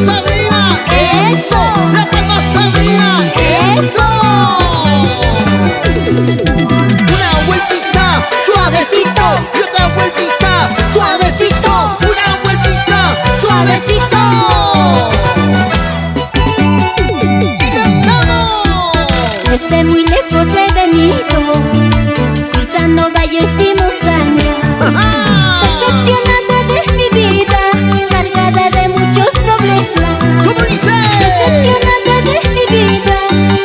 arriba. Eso. Las palmas arriba. Eso. Una vueltita suavecito y otra vueltita suavecito. Una vueltita suavecito. Y cantamos. Desde muy lejos he venido, cruzando valles y montañas, decepcionada de mi vida, cargada de muchos problemas. ¿Cómo dice? Decepcionada de mi vida,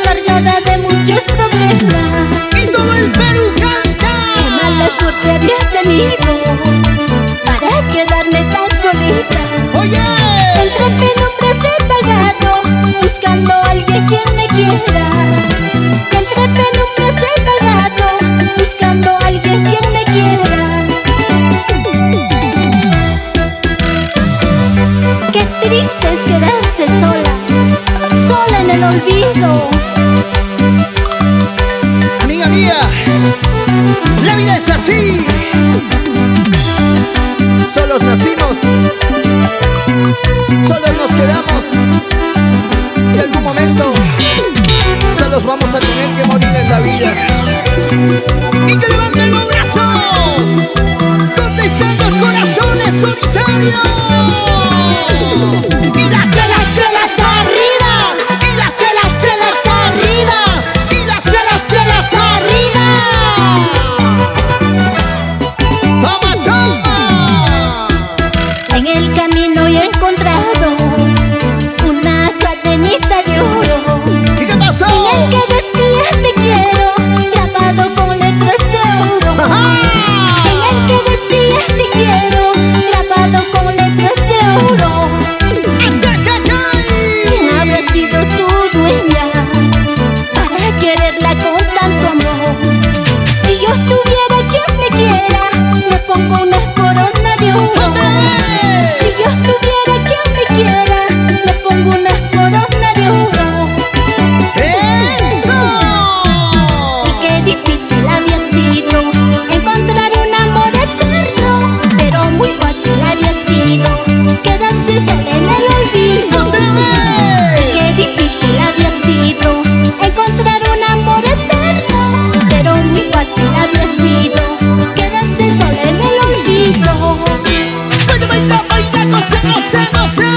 cargada de muchos problemas. Y todo el Perú canta. Qué mala suerte había tenido para quedarme tan solita. Oye. Entre penumbras he vagado, buscando a alguien quien me quiera. Entre penumbras he vagado, buscando a alguien quien me quiera. Qué triste es quedarse sola, sola en el olvido. Amiga mía, la vida es así. Solos nacimos, solos nos quedamos. En algún momento, solos vamos a tener que morir en la vida. ¡Y que levanten los brazos! ¿Dónde están los corazones solitarios? ¡Y las chelas, chelas arriba! ¡Y las chelas, chelas arriba! ¡Y las chelas, chelas arriba! ¡Toma, toma! En el camino he encontrado una cadenita de oro, ¿Y qué pasó? en el que decía te quiero, grabado con letras de oro. ¡Ajá! En el que decía te quiero, grabado con letras de oro. ¿Quién habrá sido su dueña para quererla con tanto amor? Si yo tuviera quien me quiera, le pongo una corona de oro. ¡Otra vez! Si yo tuviera quien me quiera, le pongo una corona de oro. ¡Eso! Y qué difícil había sido encontrar un amor eterno, pero muy fácil había sido quedarse sola en el olvido. ¡Otra vez! Qué difícil había sido encontrar un amor eterno, pero muy fácil había sido quedarse sola en el olvido. ¡Baila, baila, baila, goza, goza, goza!